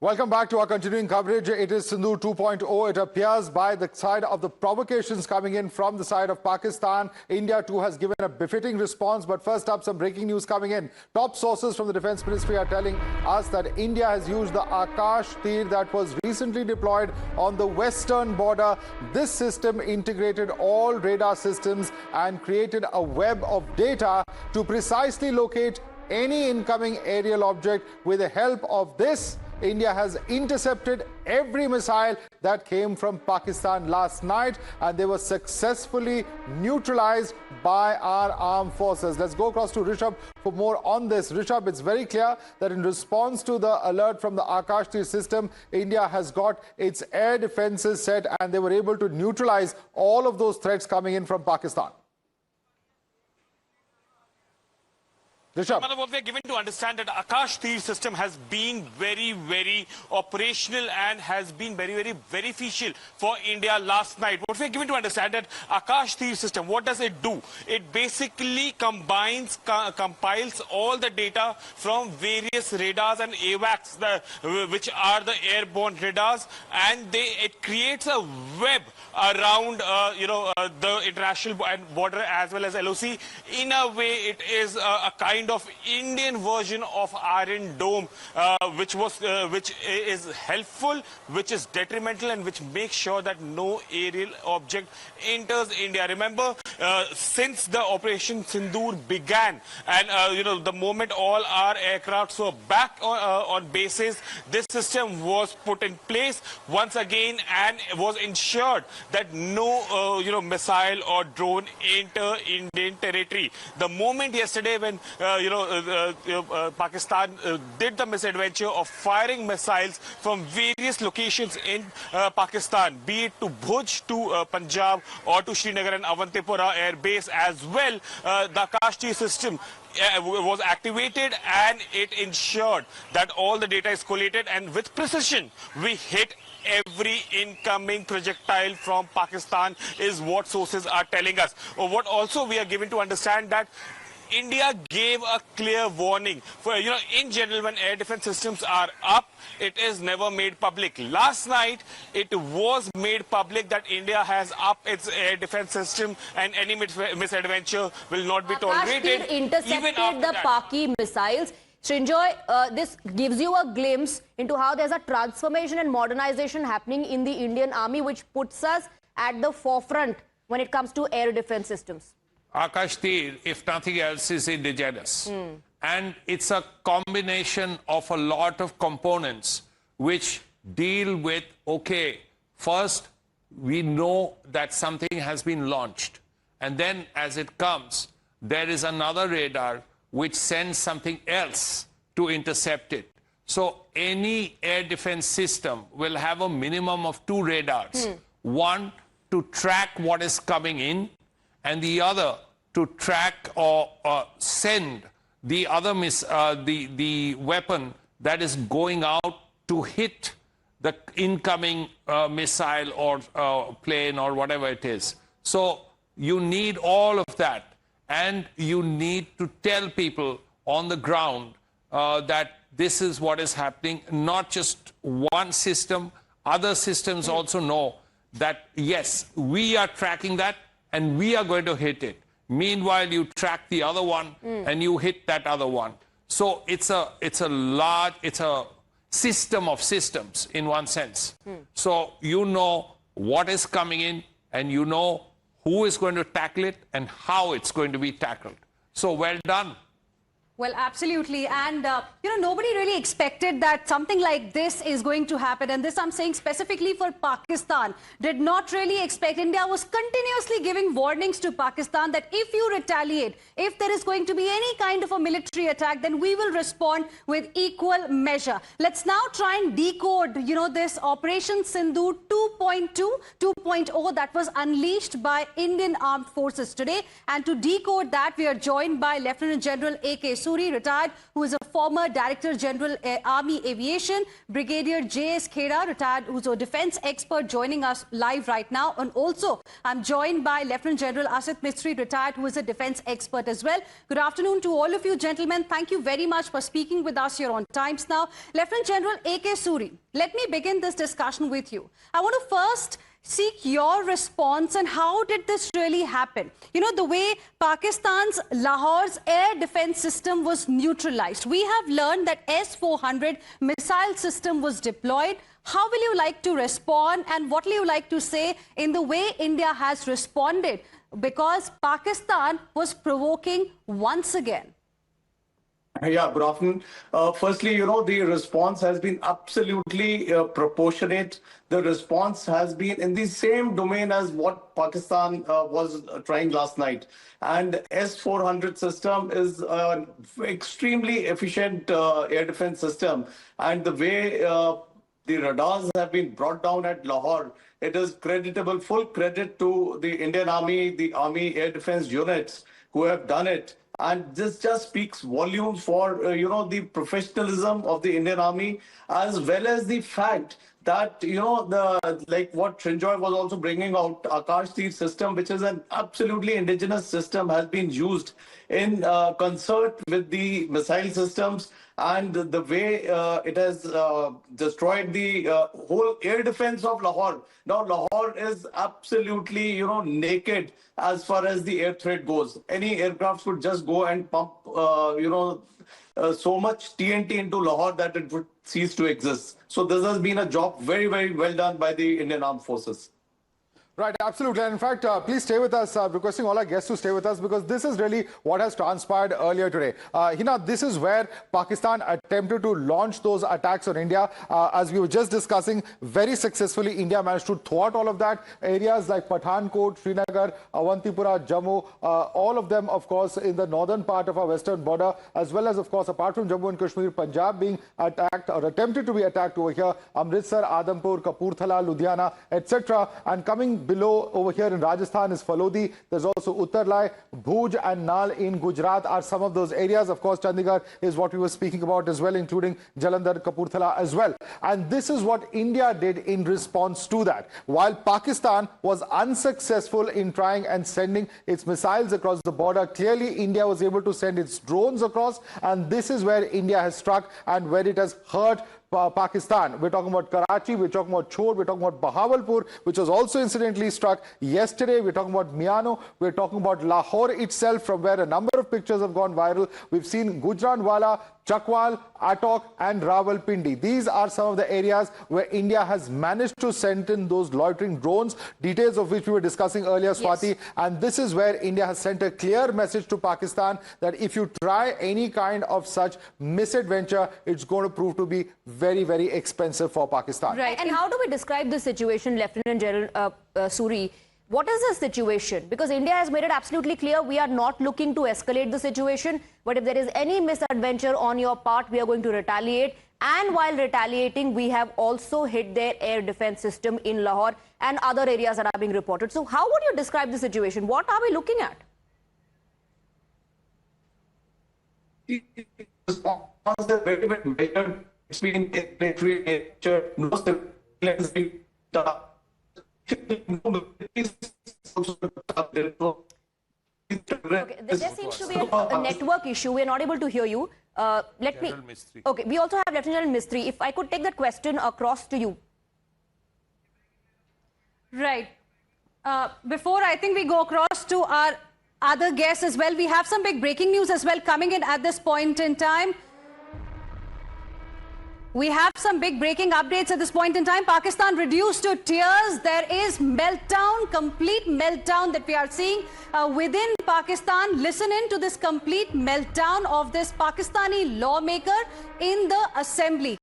Welcome back to our continuing coverage. It is Sindhu 2.0. It appears by the side of the provocations coming in from the side of Pakistan. India too has given a befitting response. But first up, some breaking news coming in. Top sources from the Defence Ministry are telling us that India has used the Akash tir that was recently deployed on the western border. This system integrated all radar systems and created a web of data to precisely locate any incoming aerial object. With the help of this, India has intercepted every missile that came from Pakistan last night, and they were successfully neutralized by our armed forces. Let's go across to Rishabh for more on this. Rishabh, it's very clear that in response to the alert from the Akash tir system, India has got its air defenses set and they were able to neutralize all of those threats coming in from Pakistan. What we are given to understand that Akash tir system has been very operational and has been very beneficial for India last night. What we are given to understand that Akash tir system, what does it do? It basically compiles all the data from various radars and AWACS, which are the airborne radars, and it creates a web around the international border as well as LOC. In a way, it is a kind of Indian version of Iron Dome, which is helpful, which is detrimental, and which makes sure that no aerial object enters India. Remember, since the Operation Sindhu began, and the moment all our aircrafts were back on bases, this system was put in place once again, and was ensured that no missile or drone enter Indian territory. The moment yesterday when Pakistan did the misadventure of firing missiles from various locations in Pakistan, be it to Bhuj, to Punjab, or to Srinagar and Avantipura air base as well, the Akash tir system was activated, and it ensured that all the data is collated, and with precision we hit every incoming projectile from Pakistan, is what sources are telling us. What also we are given to understand that India gave a clear warning for, in general, when air defense systems are up, it is never made public. Last night, it was made public that India has upped its air defense system, and any misadventure will not be tolerated. Akash tir intercepted the Paki missiles. Srinjoy, this gives you a glimpse into how there's a transformation and modernization happening in the Indian Army, which puts us at the forefront when it comes to air defense systems. Akash tir, if nothing else, is indigenous. And it's a combination of a lot of components which deal with, okay, first we know that something has been launched. And then as it comes, there is another radar which sends something else to intercept it. So any air defense system will have a minimum of two radars. One to track what is coming in, and the other to track or send the other the weapon that is going out to hit the incoming missile or plane or whatever it is. So you need all of that, and you need to tell people on the ground that this is what is happening. Not just one system, other systems also know that, yes, we are tracking that and we are going to hit it. Meanwhile, you track the other one and you hit that other one. So it's a system of systems in one sense. So you know what is coming in, and you know who is going to tackle it and how it's going to be tackled. So well done. Well, absolutely. And, nobody really expected that something like this is going to happen. And this I'm saying specifically for Pakistan. Did not really expect. India was continuously giving warnings to Pakistan that if you retaliate, if there is going to be any kind of a military attack, then we will respond with equal measure. Let's now try and decode, this Operation Sindhu 2.0 that was unleashed by Indian Armed Forces today. And to decode that, we are joined by Lieutenant General A.K. Suri, retired, who is a former Director General Army Aviation, Brigadier J.S. Khera, retired, who's a defense expert, joining us live right now. And also, I'm joined by Lieutenant General Asit Mistry, retired, who is a defense expert as well. Good afternoon to all of you, gentlemen. Thank you very much for speaking with us here on Times Now. Lieutenant General A.K. Suri, let me begin this discussion with you. I want to first seek your response and how did this really happen? You know, the way Pakistan's Lahore's air defense system was neutralized. We have learned that S-400 missile system was deployed. How will you like to respond and what will you like to say in the way India has responded? Because Pakistan was provoking once again. Yeah, good afternoon. Firstly, you know, the response has been absolutely proportionate. The response has been in the same domain as what Pakistan was trying last night. And S-400 system is an extremely efficient air defense system. And the way the radars have been brought down at Lahore, it is creditable, full credit to the Indian Army, the Army Air Defense units who have done it. And this just speaks volumes for, you know, the professionalism of the Indian Army, as well as the fact that, you know, like what Srinjoy was also bringing out, Akash Tir system, which is an absolutely indigenous system, has been used in concert with the missile systems. And the way it has destroyed the whole air defense of Lahore. Now, Lahore is absolutely, you know, naked as far as the air threat goes. Any aircraft could just go and pump, you know, so much TNT into Lahore that it would cease to exist. So this has been a job very, very well done by the Indian Armed Forces. Right, absolutely. And in fact, please stay with us, requesting all our guests to stay with us because this is really what has transpired earlier today. Hina, this is where Pakistan attempted to launch those attacks on India. As we were just discussing, very successfully, India managed to thwart all of that. Areas like Pathankot, Srinagar, Awantipura, Jammu, all of them, of course, in the northern part of our western border, as well as, of course, apart from Jammu and Kashmir, Punjab being attacked or attempted to be attacked over here, Amritsar, Adampur, Kapurthala, Ludhiana, etc. And coming below over here in Rajasthan is Falodi. There's also Uttarlai, Bhuj and Nal in Gujarat are some of those areas. Of course, Chandigarh is what we were speaking about as well, including Jalandhar, Kapurthala as well. And this is what India did in response to that. While Pakistan was unsuccessful in trying and sending its missiles across the border, clearly India was able to send its drones across. And this is where India has struck and where it has hurt Pakistan. We're talking about Karachi, we're talking about Chor, we're talking about Bahawalpur, which was also incidentally struck yesterday. We're talking about Miano, we're talking about Lahore itself, from where a number of pictures have gone viral. We've seen Gujranwala, Chakwal, Attock and Rawalpindi. These are some of the areas where India has managed to send in those loitering drones, details of which we were discussing earlier, Swati. Yes. And this is where India has sent a clear message to Pakistan that if you try any kind of such misadventure, it's going to prove to be very, very expensive for Pakistan. Right. And how do we describe the situation, Lieutenant General Suri? What is the situation? Because India has made it absolutely clear we are not looking to escalate the situation. But if there is any misadventure on your part, we are going to retaliate. And while retaliating, we have also hit their air defense system in Lahore and other areas that are being reported. So how would you describe the situation? What are we looking at? It's been nature, no Okay, there seems to be a network issue. We are not able to hear you. Okay, we also have Lieutenant General Mistry. If I could take that question across to you. Right. Before I think we go across to our other guests as well, we have some big breaking news as well coming in at this point in time. We have some big breaking updates at this point in time. Pakistan reduced to tears. There is meltdown, complete meltdown that we are seeing within Pakistan. Listen in to this complete meltdown of this Pakistani lawmaker in the assembly.